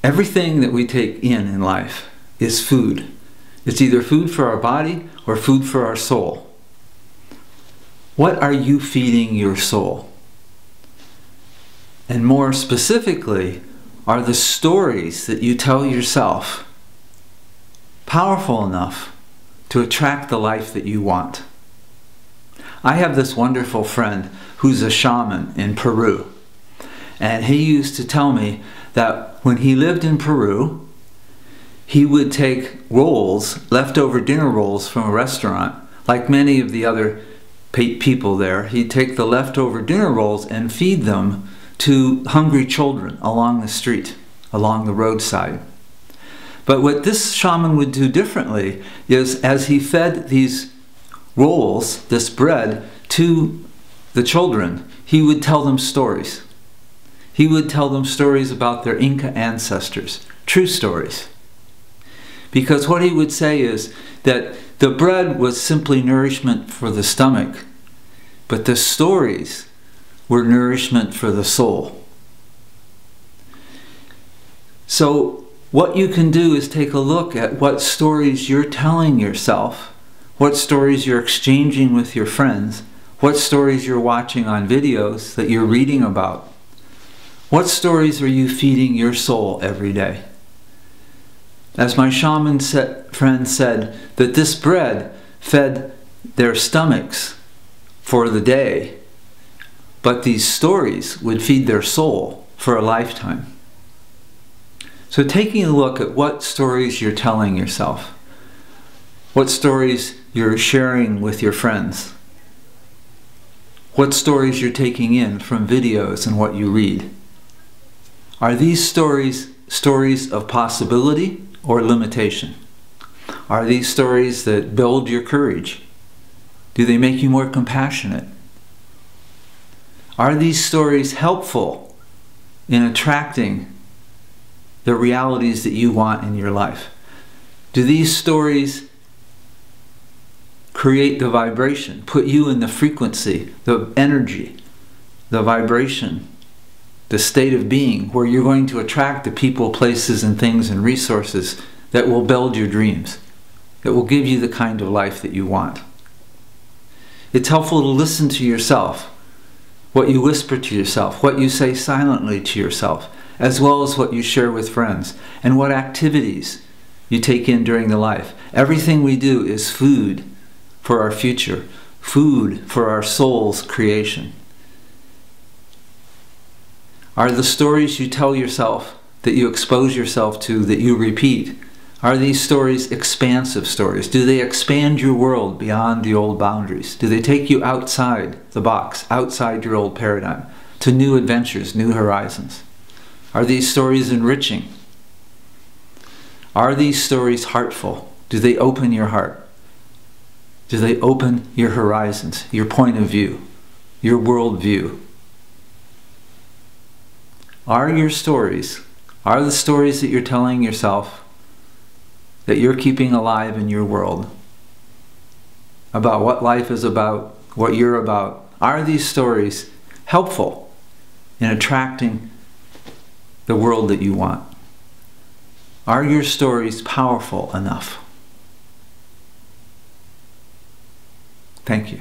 Everything that we take in life is food. It's either food for our body or food for our soul. What are you feeding your soul? And more specifically, are the stories that you tell yourself powerful enough to attract the life that you want? I have this wonderful friend who's a shaman in Peru. And he used to tell me that when he lived in Peru, he would take rolls, leftover dinner rolls from a restaurant, like many of the other people there. He'd take the leftover dinner rolls and feed them to hungry children along the street, along the roadside. But what this shaman would do differently is, as he fed these rolls, this bread, to the children, he would tell them stories. He would tell them stories about their Inca ancestors, true stories. Because what he would say is that the bread was simply nourishment for the stomach, but the stories were nourishment for the soul. So what you can do is take a look at what stories you're telling yourself, what stories you're exchanging with your friends, what stories you're watching on videos that you're reading about. What stories are you feeding your soul every day? As my shaman friend said, that this bread fed their stomachs for the day, but these stories would feed their soul for a lifetime. So taking a look at what stories you're telling yourself, what stories you're sharing with your friends, what stories you're taking in from videos and what you read. Are these stories of possibility or limitation? Are these stories that build your courage? Do they make you more compassionate? Are these stories helpful in attracting the realities that you want in your life? Do these stories create the vibration, put you in the frequency, the energy, the vibration, the state of being where you're going to attract the people, places, and things and resources that will build your dreams, that will give you the kind of life that you want? It's helpful to listen to yourself, what you whisper to yourself, what you say silently to yourself, as well as what you share with friends, and what activities you take in during the life. Everything we do is food for our future, food for our soul's creation. Are the stories you tell yourself, that you expose yourself to, that you repeat, are these stories expansive stories? Do they expand your world beyond the old boundaries? Do they take you outside the box, outside your old paradigm, to new adventures, new horizons? Are these stories enriching? Are these stories heartful? Do they open your heart? Do they open your horizons, your point of view, your world view? Are your stories, are the stories that you're telling yourself, that you're keeping alive in your world, about what life is about, what you're about, are these stories helpful in attracting the world that you want? Are your stories powerful enough? Thank you.